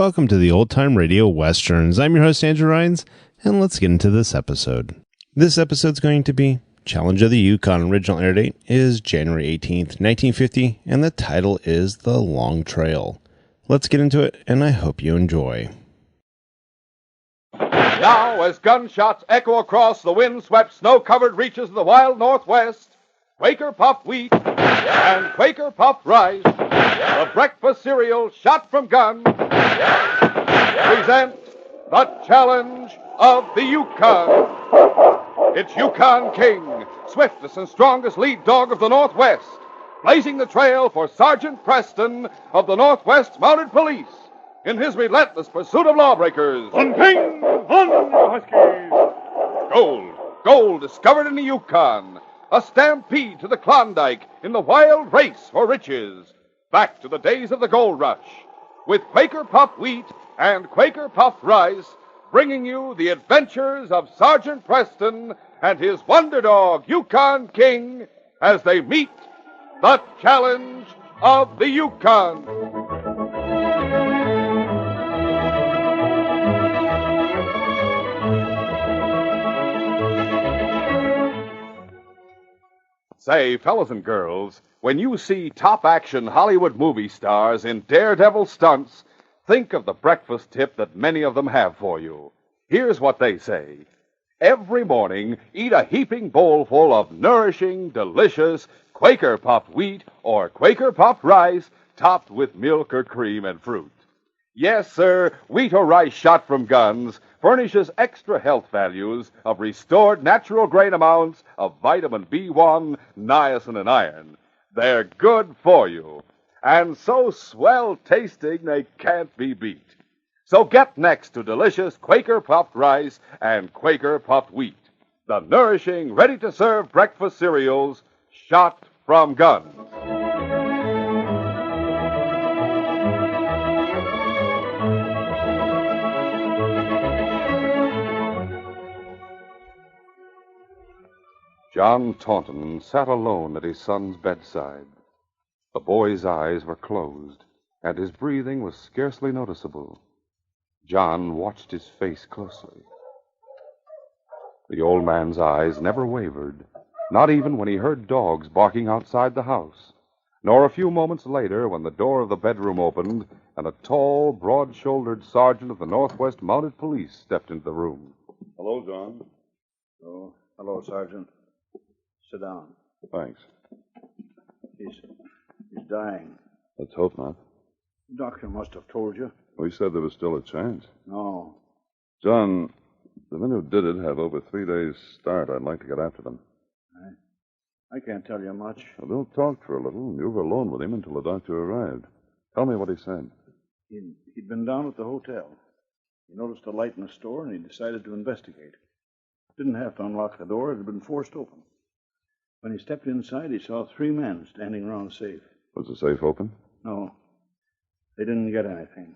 welcome to the Old Time Radio Westerns. I'm your host, Andrew Rhines, and let's get into this episode. This episode's going to be Challenge of the Yukon. Original air date is January 18th, 1950, and the title is The Long Trail. Let's get into it, and I hope you enjoy. Now, as gunshots echo across the wind-swept, snow-covered reaches of the wild Northwest, Quaker Puffed Wheat and Quaker Puffed Rice, the breakfast cereal shot from guns, present the Challenge of the Yukon. It's Yukon King, swiftest and strongest lead dog of the Northwest, blazing the trail for Sergeant Preston of the Northwest Mounted Police in his relentless pursuit of lawbreakers. On King, on Huskies! Gold discovered in the Yukon. A stampede to the Klondike in the wild race for riches. Back to the days of the gold rush, with Quaker Puffed Wheat and Quaker Puffed Rice, bringing you the adventures of Sergeant Preston and his wonder dog, Yukon King, as they meet the Challenge of the Yukon. Say, fellas and girls, when you see top-action Hollywood movie stars in daredevil stunts, think of the breakfast tip that many of them have for you. Here's what they say. Every morning, eat a heaping bowl full of nourishing, delicious Quaker Puffed Wheat or Quaker Puffed Rice topped with milk or cream and fruit. Yes, sir, wheat or rice shot from guns furnishes extra health values of restored natural grain amounts of vitamin B1, niacin, and iron. They're good for you, and so swell tasting they can't be beat. So get next to delicious Quaker Puffed Rice and Quaker Puffed Wheat, the nourishing, ready-to-serve breakfast cereals shot from guns. John Taunton sat alone at his son's bedside. The boy's eyes were closed, and his breathing was scarcely noticeable. John watched his face closely. The old man's eyes never wavered, not even when he heard dogs barking outside the house, nor a few moments later when the door of the bedroom opened and a tall, broad-shouldered sergeant of the Northwest Mounted Police stepped into the room. Hello, John. Oh, hello, Sergeant. Sit down. Thanks. He's dying. Let's hope not. The doctor must have told you. We said there was still a chance. No. John, the men who did it have over 3 days' start. I'd like to get after them. I can't tell you much. Well, they'll talk for a little, and you were alone with him until the doctor arrived. Tell me what he said. He'd been down at the hotel. He noticed a light in the store, and he decided to investigate. Didn't have to unlock the door. It had been forced open. When he stepped inside, he saw 3 men standing around the safe. Was the safe open? No. They didn't get anything.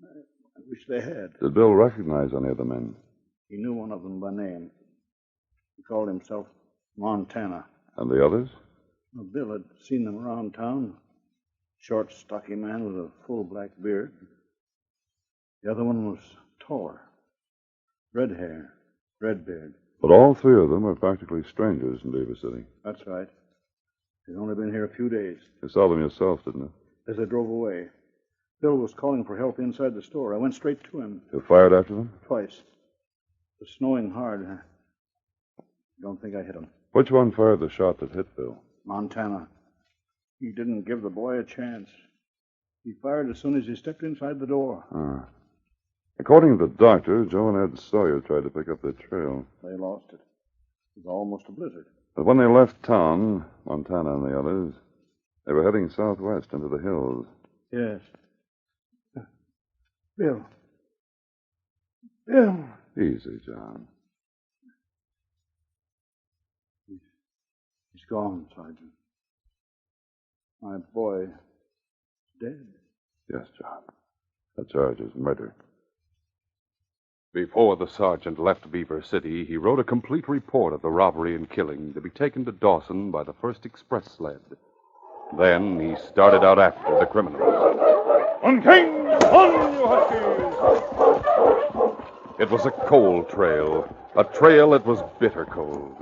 I wish they had. Did Bill recognize any of the men? He knew one of them by name. He called himself Montana. And the others? Well, Bill had seen them around town. Short, stocky man with a full black beard. The other one was taller. Red hair, red beard. But all 3 of them are practically strangers in Beaver City. That's right. They'd only been here a few days. You saw them yourself, didn't you? As they drove away, Bill was calling for help inside the store. I went straight to him. You fired after them? Twice. It was snowing hard. I don't think I hit him. Which one fired the shot that hit Bill? Montana. He didn't give the boy a chance. He fired as soon as he stepped inside the door. Ah. According to the doctor, Joe and Ed Sawyer tried to pick up their trail. They lost it. It was almost a blizzard. But when they left town, Montana and the others, they were heading southwest into the hills. Yes. Bill. Bill. Easy, John. He's gone, Sergeant. My boy is dead. Yes, John. The charge is murder. Before the sergeant left Beaver City, he wrote a complete report of the robbery and killing to be taken to Dawson by the first express sled. Then he started out after the criminals. On King! On, you Huskies! It was a cold trail, a trail that was bitter cold.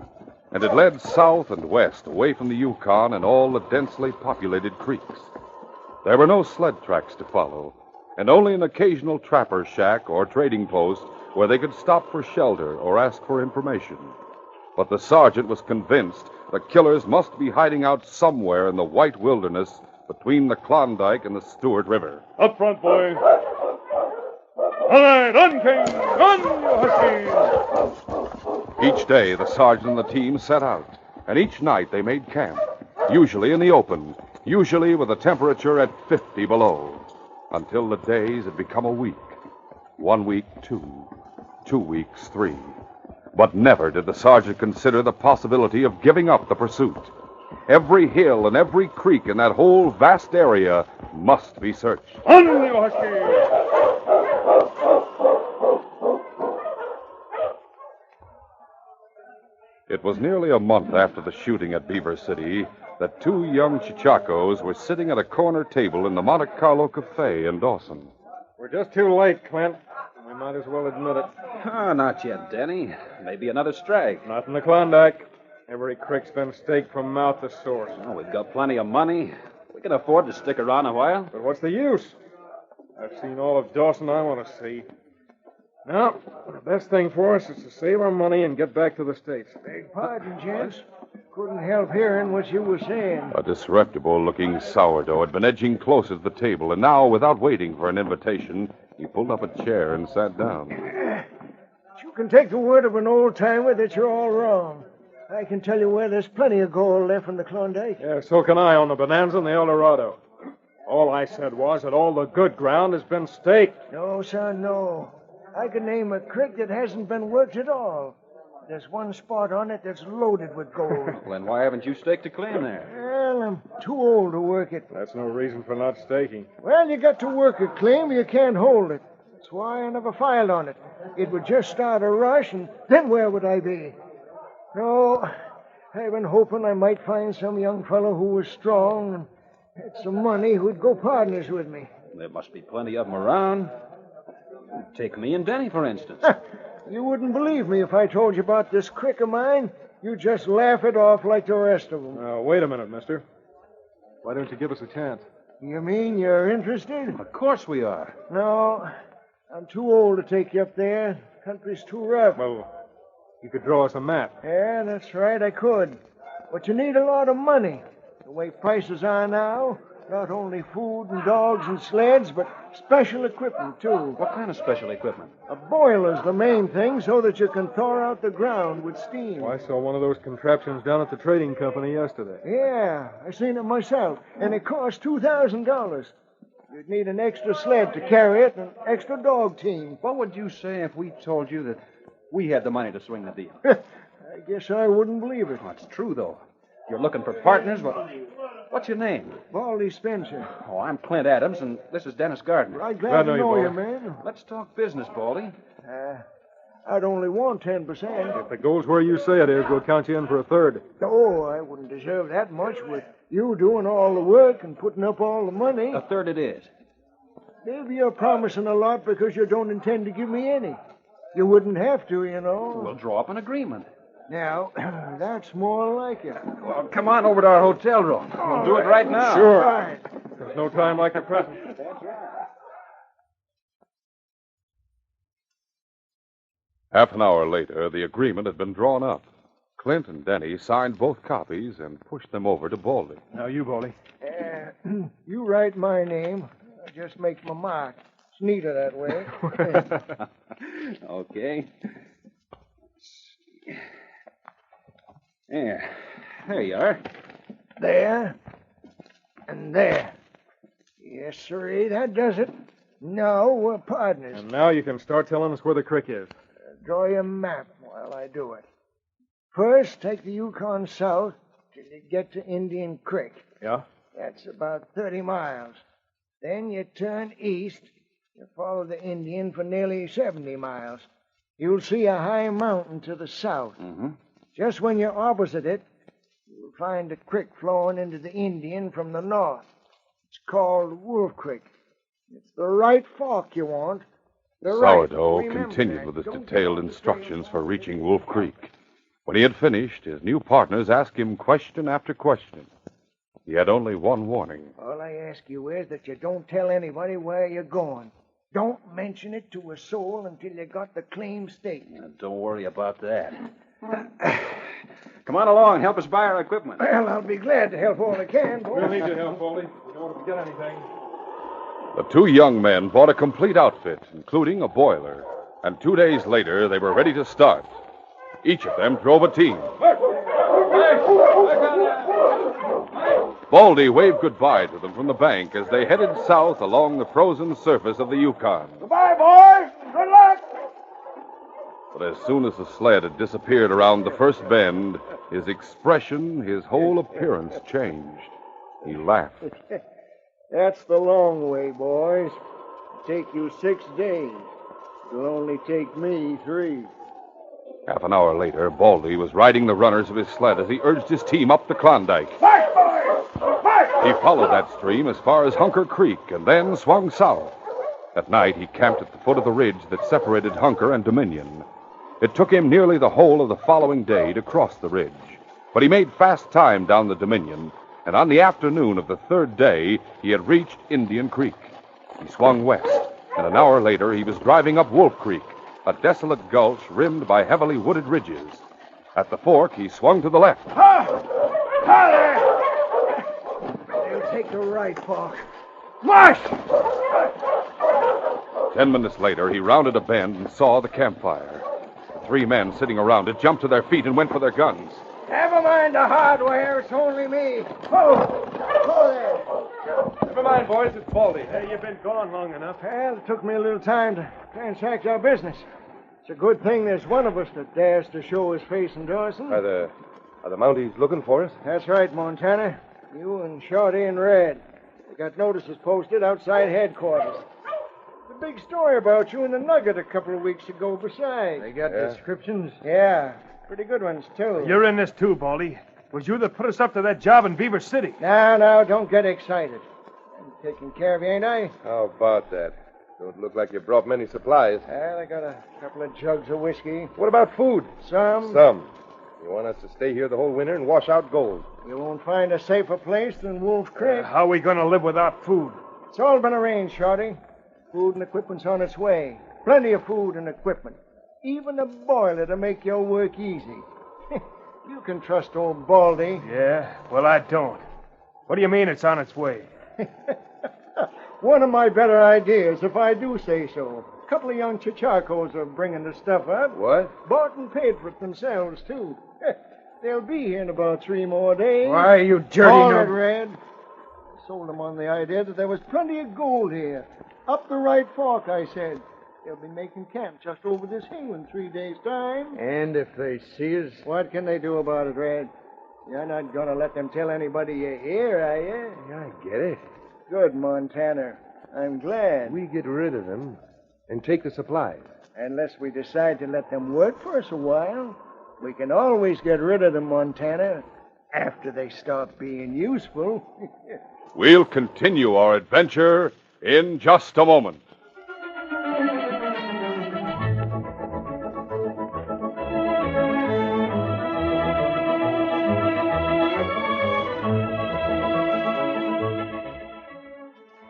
And it led south and west, away from the Yukon and all the densely populated creeks. There were no sled tracks to follow, and only an occasional trapper's shack or trading post where they could stop for shelter or ask for information. But the sergeant was convinced the killers must be hiding out somewhere in the white wilderness between the Klondike and the Stewart River. Up front, boys. All right, on, King! On, you Huskies! Each day, the sergeant and the team set out, and each night they made camp, usually in the open, usually with the temperature at 50 below, until the days had become a week. 1 week, 2. 2 weeks, 3. But never did the sergeant consider the possibility of giving up the pursuit. Every hill and every creek in that whole vast area must be searched. On, you Huskies! It was nearly a month after the shooting at Beaver City that two young Chichacos were sitting at a corner table in the Monte Carlo Cafe in Dawson. We're just too late, Clint. We might as well admit it. Oh, not yet, Denny. Maybe another strike. Not in the Klondike. Every creek's been staked from mouth to source. Oh, we've got plenty of money. We can afford to stick around a while. But what's the use? I've seen all of Dawson I want to see. Now, the best thing for us is to save our money and get back to the States. Beg pardon, gents. Couldn't help hearing what you were saying. A disreputable-looking sourdough had been edging closer to the table, and now, without waiting for an invitation, he pulled up a chair and sat down. You can take the word of an old-timer that you're all wrong. I can tell you where there's plenty of gold left in the Klondike. Yeah, so can I on the Bonanza and the El Dorado. All I said was that all the good ground has been staked. No, son, no. I can name a creek that hasn't been worked at all. There's one spot on it that's loaded with gold. Well, then why haven't you staked a claim there? Well, I'm too old to work it. That's no reason for not staking. Well, you got to work a claim, you can't hold it. That's why I never filed on it. It would just start a rush, and then where would I be? No, I've been hoping I might find some young fellow who was strong and had some money who'd go partners with me. There must be plenty of them around. Take me and Denny, for instance. You wouldn't believe me if I told you about this creek of mine. You'd just laugh it off like the rest of them. Now, wait a minute, mister. Why don't you give us a chance? You mean you're interested? Of course we are. No, I'm too old to take you up there. Country's too rough. Well, you could draw us a map. Yeah, that's right, I could. But you need a lot of money. The way prices are now, not only food and dogs and sleds, but special equipment, too. What kind of special equipment? A boiler's the main thing so that you can thaw out the ground with steam. Well, I saw one of those contraptions down at the trading company yesterday. Yeah, I seen it myself, and it cost $2,000. You'd need an extra sled to carry it and an extra dog team. What would you say if we told you that we had the money to swing the deal? I guess I wouldn't believe it. Well, it's true, though. You're looking for partners, but what's your name? Baldy Spencer. Oh, I'm Clint Adams, and this is Dennis Gardner. I'm glad to know you, Baldy. man. Let's talk business, Baldy. I'd only want 10%. If the gold's where you say it is, we'll count you in for a third. Oh, I wouldn't deserve that much with you doing all the work and putting up all the money. A third it is. Maybe you're promising a lot because you don't intend to give me any. You wouldn't have to, you know. We'll draw up an agreement. Now, that's more like it. Well, come on over to our hotel room. We'll do it right now. Sure. Right. There's no time like the present. Half an hour later, the agreement had been drawn up. Clint and Denny signed both copies and pushed them over to Baldy. Now you, Baldy. You write my name. I just make my mark. It's neater that way. Okay. There you are. There. And there. Yes, sirree, that does it. Now we're partners. And now you can start telling us where the creek is. Draw your map while I do it. First, take the Yukon south till you get to Indian Creek. Yeah? That's about 30 miles. Then you turn east. You follow the Indian for nearly 70 miles. You'll see a high mountain to the south. Mm-hmm. Just when you're opposite it, you'll find a creek flowing into the Indian from the north. It's called Wolf Creek. It's the right fork you want. Sourdough Remember continued that. with his Don't detailed get off the instructions trail. for reaching Wolf Creek. When he had finished, his new partners asked him question after question. He had only one warning. All I ask you is that you don't tell anybody where you're going. Don't mention it to a soul until you got the claim staked. Now, don't worry about that. Come on along and help us buy our equipment. Well, I'll be glad to help all I can, boys. We'll need your help, Baldy. We don't want to forget anything. The two young men bought a complete outfit, including a boiler. And 2 days later, they were ready to start. Each of them drove a team. Baldy waved goodbye to them from the bank as they headed south along the frozen surface of the Yukon. Goodbye, boys. Good luck. But as soon as the sled had disappeared around the first bend, his expression, his whole appearance changed. He laughed. That's the long way, boys. It'll take you 6 days. It'll only take me 3. Half an hour later, Baldy was riding the runners of his sled as he urged his team up the Klondike. Fight, boys! Fight! He followed that stream as far as Hunker Creek and then swung south. At night, he camped at the foot of the ridge that separated Hunker and Dominion. It took him nearly the whole of the following day to cross the ridge. But he made fast time down the Dominion, and on the afternoon of the 3rd day, he had reached Indian Creek. He swung west, and an hour later, he was driving up Wolf Creek, a desolate gulch rimmed by heavily wooded ridges. At the fork, he swung to the left. There! They'll take the right fork. March! 10 minutes later, he rounded a bend and saw the campfire. The 3 men sitting around it jumped to their feet and went for their guns. Never mind the hardware. It's only me. Oh there. Never mind, boys. It's Baldy. Hey, you've been gone long enough. Well, it took me a little time to transact our business. It's a good thing there's one of us that dares to show his face in Dawson. Are the Mounties looking for us? That's right, Montana. You and Shorty and Red. They got notices posted outside headquarters. There's a big story about you in the Nugget a couple of weeks ago besides. They got descriptions? Yeah, pretty good ones, too. You're in this too, Baldy. It was you that put us up to that job in Beaver City. Now, don't get excited. I'm taking care of you, ain't I? How about that? Don't look like you brought many supplies. Well, I got a couple of jugs of whiskey. What about food? Some. You want us to stay here the whole winter and wash out gold? You won't find a safer place than Wolf Creek. How are we going to live without food? It's all been arranged, Shorty. Food and equipment's on its way. Plenty of food and equipment. Even a boiler to make your work easy. You can trust old Baldy. Yeah? Well, I don't. What do you mean it's on its way? One of my better ideas, if I do say so. A couple of young Chicharcos are bringing the stuff up. What? Bought and paid for it themselves, too. They'll be here in about 3 more days. Why, you dirty All nut. right, Red. I sold them on the idea that there was plenty of gold here. Up the right fork, I said. They'll be making camp just over this hill in 3 days' time. And if they see us? What can they do about it, Red? You're not going to let them tell anybody you're here, are you? Yeah, I get it. Good, Montana. I'm glad. We get rid of them and take the supplies. Unless we decide to let them work for us a while, we can always get rid of them, Montana, after they stop being useful. We'll continue our adventure in just a moment.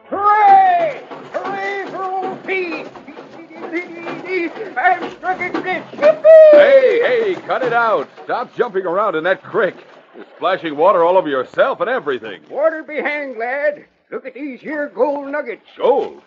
Hooray! Hooray for old Pete! I've struck it rich! Hey, cut it out. Stop jumping around in that creek. You're splashing water all over yourself and everything. Water be hanged, lad. Look at these here gold nuggets. Gold?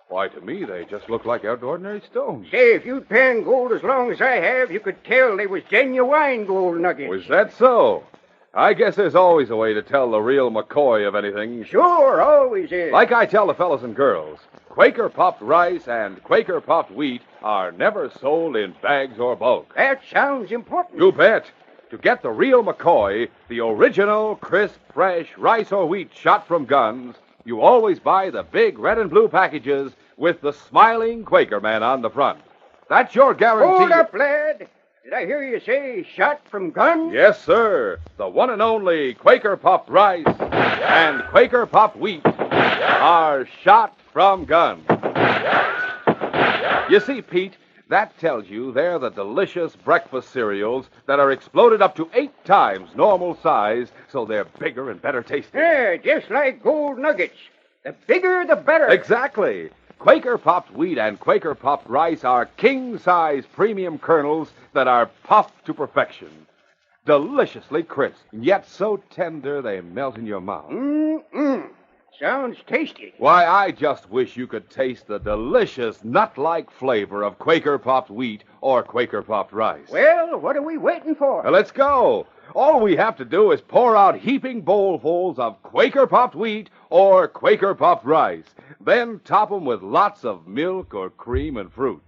Why, to me, they just look like ordinary stones. Say, if you'd panned gold as long as I have, you could tell they was genuine gold nuggets. Was that so? I guess there's always a way to tell the real McCoy of anything. Sure, always is. Like I tell the fellas and girls, Quaker puffed rice and Quaker puffed wheat are never sold in bags or bulk. That sounds important. You bet. To get the real McCoy, the original, crisp, fresh rice or wheat shot from guns, you always buy the big red and blue packages with the smiling Quaker man on the front. That's your guarantee. Hold up, lad. Did I hear you say shot from guns? Yes, sir. The one and only Quaker puffed rice and Quaker puffed wheat are shot from gun. You see, Pete, that tells you they're the delicious breakfast cereals that are exploded up to 8 times normal size, so they're bigger and better tasting. Yeah, just like gold nuggets. The bigger, the better. Exactly. Quaker Popped Wheat and Quaker Popped Rice are king-size premium kernels that are puffed to perfection. Deliciously crisp, yet so tender they melt in your mouth. Mm-mm. Sounds tasty. Why, I just wish you could taste the delicious nut-like flavor of Quaker Popped Wheat or Quaker Popped Rice. Well, what are we waiting for? Now, let's go. All we have to do is pour out heaping bowlfuls of Quaker Popped Wheat or Quaker Popped Rice. Then top 'em with lots of milk or cream and fruit.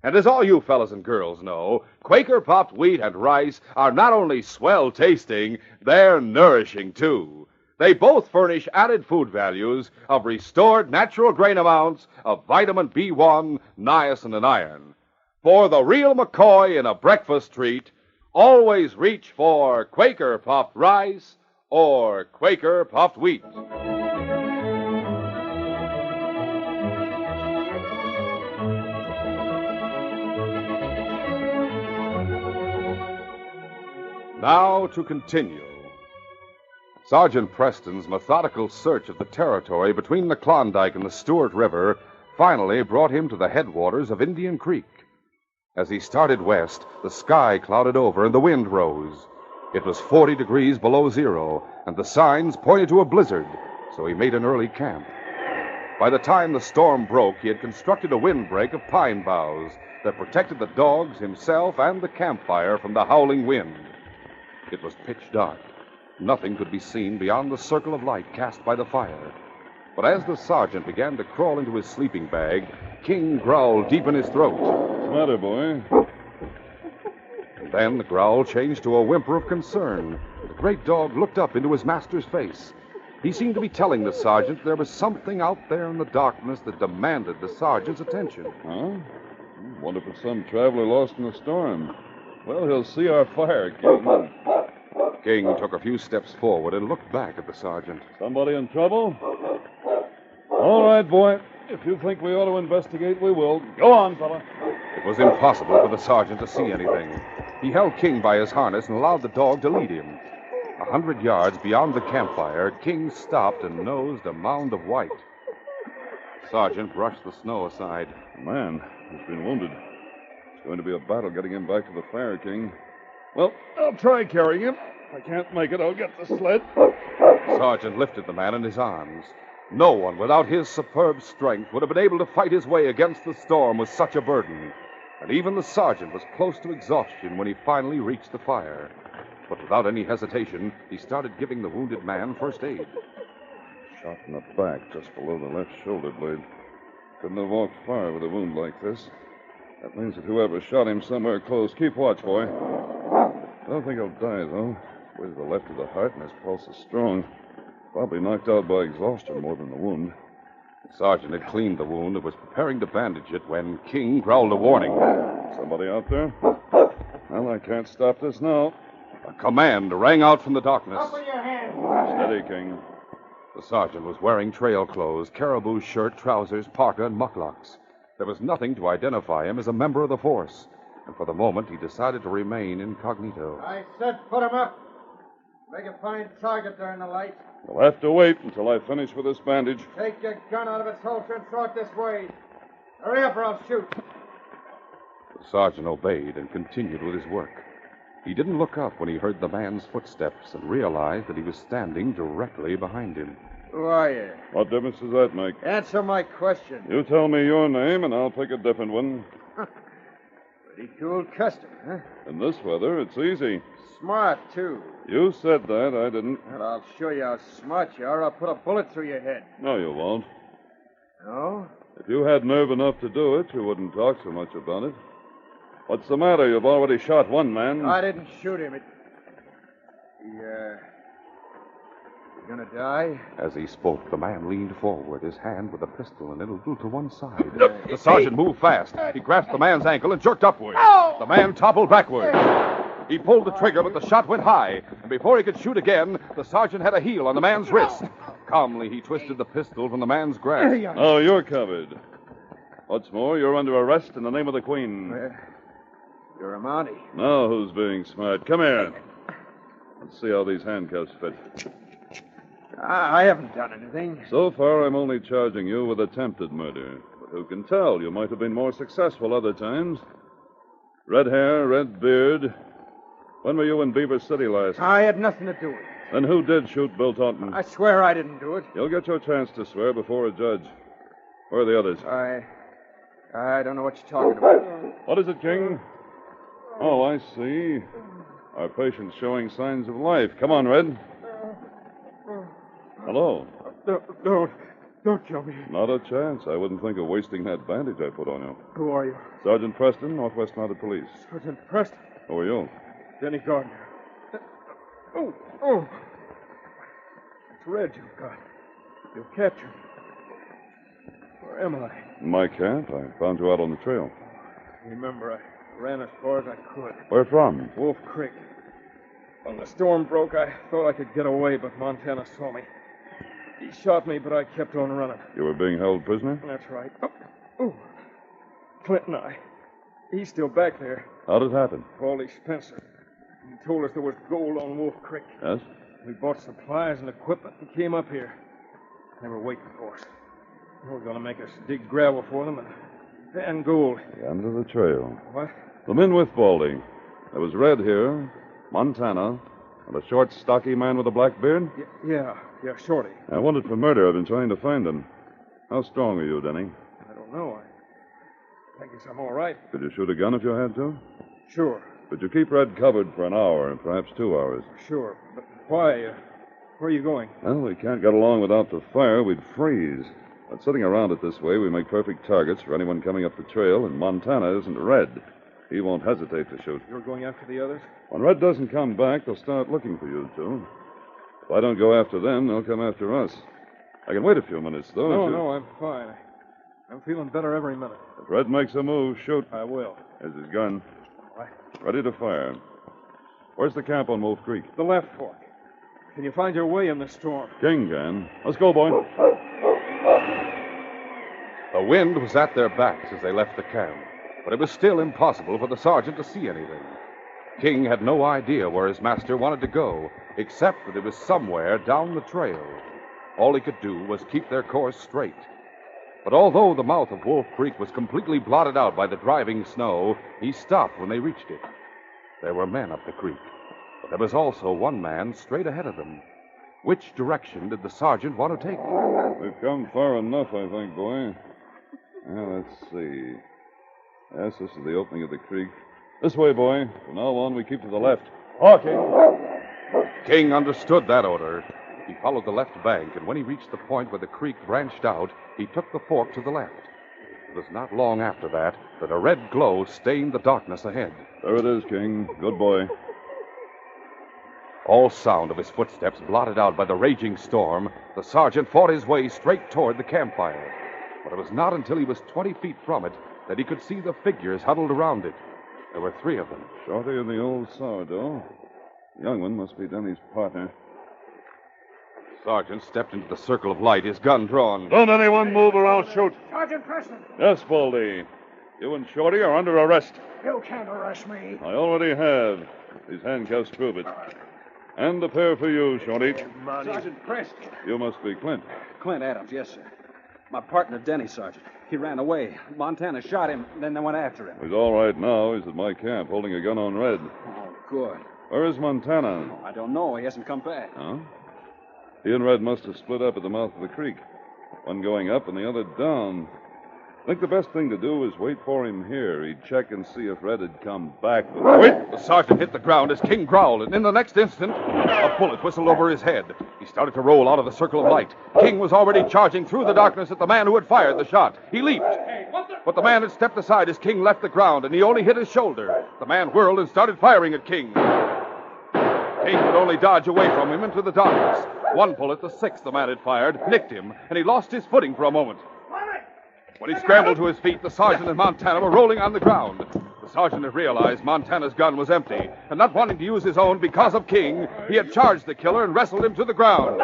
And as all you fellas and girls know, Quaker Popped Wheat and Rice are not only swell tasting, they're nourishing, too. They both furnish added food values of restored natural grain amounts of vitamin B1, niacin, and iron. For the real McCoy in a breakfast treat, always reach for Quaker Puffed Rice or Quaker Puffed Wheat. Now to continue. Sergeant Preston's methodical search of the territory between the Klondike and the Stewart River finally brought him to the headwaters of Indian Creek. As he started west, the sky clouded over and the wind rose. It was 40 degrees below zero, and the signs pointed to a blizzard, so he made an early camp. By the time the storm broke, he had constructed a windbreak of pine boughs that protected the dogs, himself, and the campfire from the howling wind. It was pitch dark. Nothing could be seen beyond the circle of light cast by the fire. But as the sergeant began to crawl into his sleeping bag, King growled deep in his throat. What's the matter, boy? And then the growl changed to a whimper of concern. The great dog looked up into his master's face. He seemed to be telling the sergeant there was something out there in the darkness that demanded the sergeant's attention. Huh? Wonder if it's some traveler lost in the storm. Well, he'll see our fire, King. King took a few steps forward and looked back at the sergeant. Somebody in trouble? All right, boy. If you think we ought to investigate, we will. Go on, fella. It was impossible for the sergeant to see anything. He held King by his harness and allowed the dog to lead him. 100 yards beyond the campfire, King stopped and nosed a mound of white. The sergeant brushed the snow aside. Man, he's been wounded. It's going to be a battle getting him back to the fire, King. Well, I'll try carrying him. If I can't make it, I'll get the sled. The sergeant lifted the man in his arms. No one without his superb strength would have been able to fight his way against the storm with such a burden. And even the sergeant was close to exhaustion when he finally reached the fire. But without any hesitation, he started giving the wounded man first aid. Shot in the back, just below the left shoulder blade. Couldn't have walked far with a wound like this. That means that whoever shot him somewhere close. Keep watch, boy. I don't think he'll die, though. Way to the left of the heart, and his pulse is strong. Probably knocked out by exhaustion more than the wound. The sergeant had cleaned the wound and was preparing to bandage it when King growled a warning. Somebody out there? Well, I can't stop this now. A command rang out from the darkness. Open your hands. Steady, King. The sergeant was wearing trail clothes, caribou shirt, trousers, parka, and mucklocks. There was nothing to identify him as a member of the force, and for the moment he decided to remain incognito. I said put him up. Make a fine target there in the light. We'll have to wait until I finish with this bandage. Take your gun out of its holster and throw it this way. Hurry up or I'll shoot. The sergeant obeyed and continued with his work. He didn't look up when he heard the man's footsteps and realized that he was standing directly behind him. Who are you? What difference does that make? Answer my question. You tell me your name, and I'll pick a different one. Pretty cool custom, huh? In this weather, it's easy. Smart, too. You said that. I didn't. Well, I'll show you how smart you are. I'll put a bullet through your head. No, you won't. No? If you had nerve enough to do it, you wouldn't talk so much about it. What's the matter? You've already shot one man. I didn't shoot him. You gonna die? As he spoke, the man leaned forward, his hand with the pistol and a little to one side. The sergeant moved fast. He grasped the man's ankle and jerked upward. The man toppled backward. He pulled the trigger, but the shot went high, and before he could shoot again, the sergeant had a heel on the man's wrist. Calmly, he twisted the pistol from the man's grasp. Oh, you're covered. What's more, you're under arrest in the name of the Queen. You're a Mountie. Now who's being smart? Come here. Let's see how these handcuffs fit. I haven't done anything. So far, I'm only charging you with attempted murder. But who can tell? You might have been more successful other times. Red hair, red beard. When were you in Beaver City last? I had nothing to do with it. Then who did shoot Bill Taunton? I swear I didn't do it. You'll get your chance to swear before a judge. Where are the others? I don't know what you're talking about. What is it, King? Oh, I see. Our patient's showing signs of life. Come on, Red. Hello. Don't kill me. Not a chance. I wouldn't think of wasting that bandage I put on you. Who are you? Sergeant Preston, Northwest Mounted Police. Sergeant Preston. Who are you? Denny Gardner. Oh. It's Red you've got. You've captured me. Where am I? In my camp. I found you out on the trail. Remember, I ran as far as I could. Where from? Wolf Creek. When the storm broke, I thought I could get away, but Montana saw me. He shot me, but I kept on running. You were being held prisoner? That's right. Oh. Clinton, he's still back there. How'd it happen? Paulie Spencer. He told us there was gold on Wolf Creek. Yes? We bought supplies and equipment and came up here. They were waiting for us. They were going to make us dig gravel for them and gold. The end of the trail. What? The men with Baldy. There was Red here, Montana, and a short, stocky man with a black beard? Yeah, Shorty. I wanted for murder. I've been trying to find him. How strong are you, Denny? I don't know. I guess I'm all right. Could you shoot a gun if you had to? Sure. Could you keep Red covered for an hour, perhaps 2 hours? Sure. But why? Where are you going? Well, we can't get along without the fire. We'd freeze. But sitting around it this way, we make perfect targets for anyone coming up the trail, and Montana isn't Red. He won't hesitate to shoot. You're going after the others? When Red doesn't come back, they'll start looking for you two. If I don't go after them, they'll come after us. I can wait a few minutes, though. No, I'm fine. I'm feeling better every minute. If Red makes a move, shoot. I will. There's his gun. What? Ready to fire. Where's the camp on Wolf Creek? The left fork. Can you find your way in this storm? King can. Let's go, boy. The wind was at their backs as they left the camp, but it was still impossible for the sergeant to see anything. King had no idea where his master wanted to go, except that it was somewhere down the trail. All he could do was keep their course straight. But although the mouth of Wolf Creek was completely blotted out by the driving snow, he stopped when they reached it. There were men up the creek, but there was also one man straight ahead of them. Which direction did the sergeant want to take? We've come far enough, I think, boy. Now, let's see. Yes, this is the opening of the creek. This way, boy. From now on, we keep to the left. Okay. King understood that order. He followed the left bank, and when he reached the point where the creek branched out, he took the fork to the left. It was not long after that a red glow stained the darkness ahead. There it is, King. Good boy. All sound of his footsteps blotted out by the raging storm, the sergeant fought his way straight toward the campfire. But it was not until he was 20 feet from it that he could see the figures huddled around it. There were 3 of them. Shorty and the old sourdough. The young one must be Denny's partner. The sergeant stepped into the circle of light, his gun drawn. Don't anyone move around, shoot. Sergeant Preston. Yes, Baldy. You and Shorty are under arrest. You can't arrest me. I already have. These handcuffs prove it. And a pair for you, Shorty. Sergeant Preston. You must be Clint. Clint Adams, yes, sir. My partner, Denny, Sergeant. He ran away. Montana shot him, then they went after him. He's all right now. He's at my camp, holding a gun on Red. Oh, good. Where is Montana? Oh, I don't know. He hasn't come back. Huh? He and Red must have split up at the mouth of the creek. One going up and the other down. I think the best thing to do is wait for him here. He'd check and see if Red had come back. But Wait! The sergeant hit the ground as King growled, and in the next instant, a bullet whistled over his head. He started to roll out of the circle of light. King was already charging through the darkness at the man who had fired the shot. He leaped. But the man had stepped aside as King left the ground, and he only hit his shoulder. The man whirled and started firing at King. King could only dodge away from him into the darkness. One bullet, the 6th the man had fired, nicked him, and he lost his footing for a moment. When he scrambled to his feet, the sergeant and Montana were rolling on the ground. The sergeant had realized Montana's gun was empty, and not wanting to use his own because of King, he had charged the killer and wrestled him to the ground.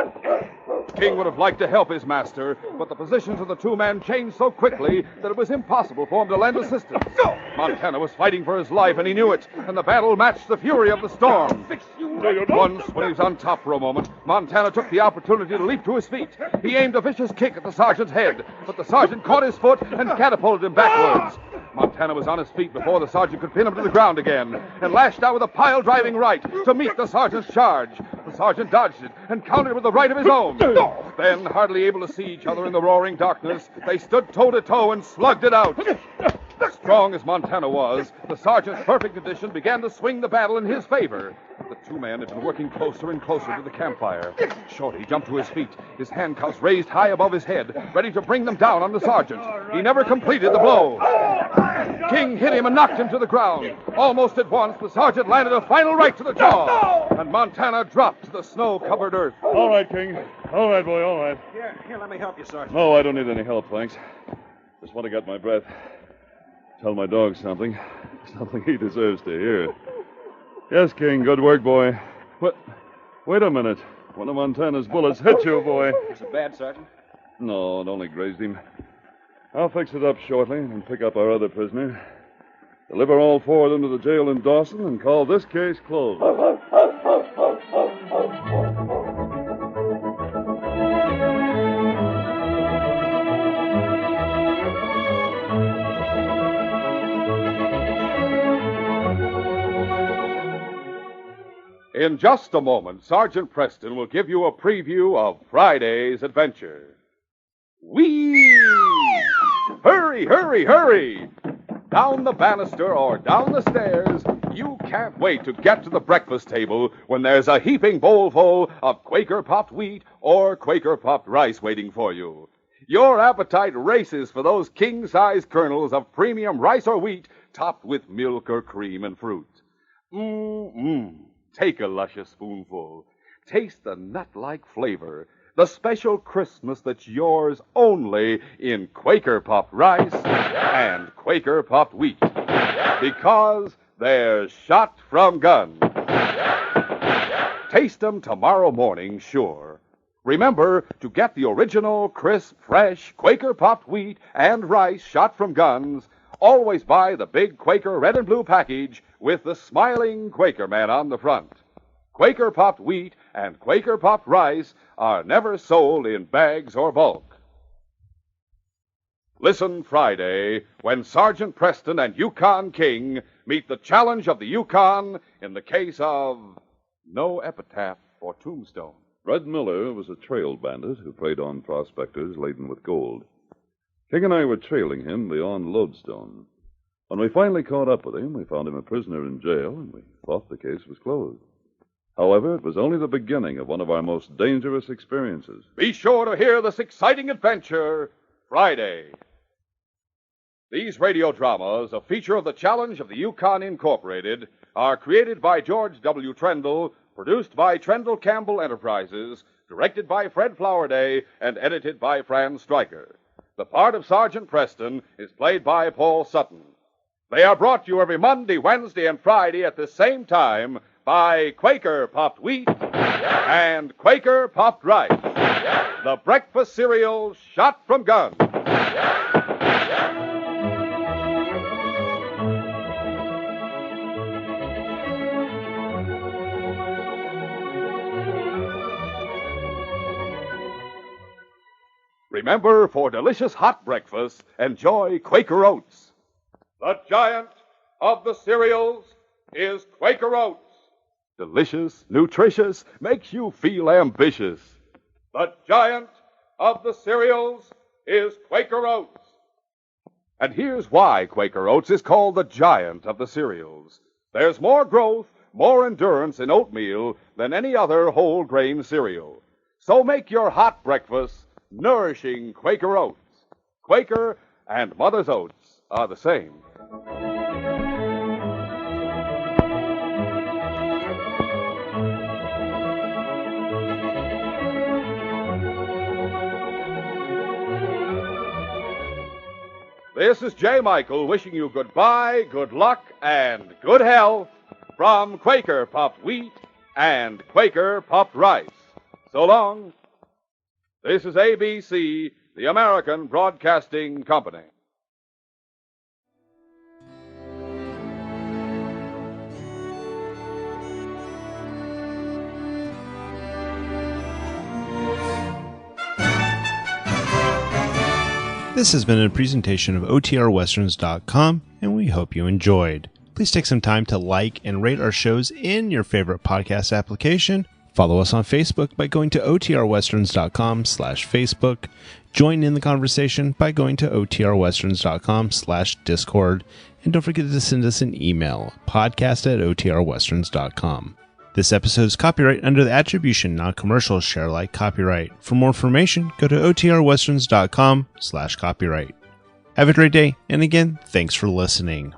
King would have liked to help his master, but the positions of the two men changed so quickly that it was impossible for him to lend assistance. Montana was fighting for his life, and he knew it, and the battle matched the fury of the storm. Once, when he was on top for a moment, Montana took the opportunity to leap to his feet. He aimed a vicious kick at the sergeant's head, but the sergeant caught his foot and catapulted him backwards. Montana was on his feet before the sergeant could pin him to the ground again, and lashed out with a pile-driving right to meet the sergeant's charge. The sergeant dodged it and countered with the right of his own. Then, hardly able to see each other in the roaring darkness, they stood toe-to-toe and slugged it out. Strong as Montana was, the sergeant's perfect condition began to swing the battle in his favor. The two men had been working closer and closer to the campfire. Shorty jumped to his feet, his handcuffs raised high above his head, ready to bring them down on the sergeant. He never completed the blow. King hit him and knocked him to the ground. Almost at once, the sergeant landed a final right to the jaw, and Montana dropped to the snow-covered earth. All right, King. All right, boy, all right. Here, let me help you, Sergeant. No, I don't need any help, thanks. Just want to get my breath. Tell my dog something. Something he deserves to hear. Yes, King, good work, boy. What? Wait a minute. One of Montana's bullets hit you, boy. Is it bad, Sergeant? No, it only grazed him. I'll fix it up shortly and pick up our other prisoner. Deliver all four of them to the jail in Dawson and call this case closed. In just a moment, Sergeant Preston will give you a preview of Friday's adventure. Whee! Hurry, hurry, hurry! Down the banister or down the stairs, you can't wait to get to the breakfast table when there's a heaping bowlful of Quaker popped wheat or Quaker popped rice waiting for you. Your appetite races for those king-size kernels of premium rice or wheat topped with milk or cream and fruit. Mmm. Take a luscious spoonful. Taste the nut-like flavor, the special crispness that's yours only in Quaker popped rice and Quaker popped wheat. Because they're shot from guns. Taste them tomorrow morning, sure. Remember to get the original, crisp, fresh Quaker popped wheat and rice shot from guns. Always buy the big Quaker red and blue package with the smiling Quaker man on the front. Quaker popped wheat and Quaker popped rice are never sold in bags or bulk. Listen Friday when Sergeant Preston and Yukon King meet the challenge of the Yukon in the case of no epitaph or tombstone. Red Miller was a trail bandit who preyed on prospectors laden with gold. King and I were trailing him beyond Lodestone. When we finally caught up with him, we found him a prisoner in jail, and we thought the case was closed. However, it was only the beginning of one of our most dangerous experiences. Be sure to hear this exciting adventure Friday. These radio dramas, a feature of the Challenge of the Yukon Incorporated, are created by George W. Trendle, produced by Trendle Campbell Enterprises, directed by Fred Flowerday, and edited by Fran Stryker. The part of Sergeant Preston is played by Paul Sutton. They are brought to you every Monday, Wednesday, and Friday at the same time by Quaker Popped Wheat and Quaker Popped Rice, the breakfast cereal shot from guns. Remember, for delicious hot breakfast, enjoy Quaker Oats. The giant of the cereals is Quaker Oats. Delicious, nutritious, makes you feel ambitious. The giant of the cereals is Quaker Oats. And here's why Quaker Oats is called the giant of the cereals. There's more growth, more endurance in oatmeal than any other whole grain cereal. So make your hot breakfast nourishing Quaker Oats. Quaker and Mother's Oats are the same. This is J. Michael wishing you goodbye, good luck, and good health from Quaker Popped Wheat and Quaker Popped Rice. So long. This is ABC, the American Broadcasting Company. This has been a presentation of OTRWesterns.com, and we hope you enjoyed. Please take some time to like and rate our shows in your favorite podcast application. Follow us on Facebook by going to OTRWesterns.com/Facebook. Join in the conversation by going to OTRWesterns.com/Discord. And don't forget to send us an email, podcast@OTRWesterns.com. This episode is copyright under the Attribution Non-Commercial Share Alike copyright. For more information, go to OTRWesterns.com/copyright. Have a great day, and again, thanks for listening.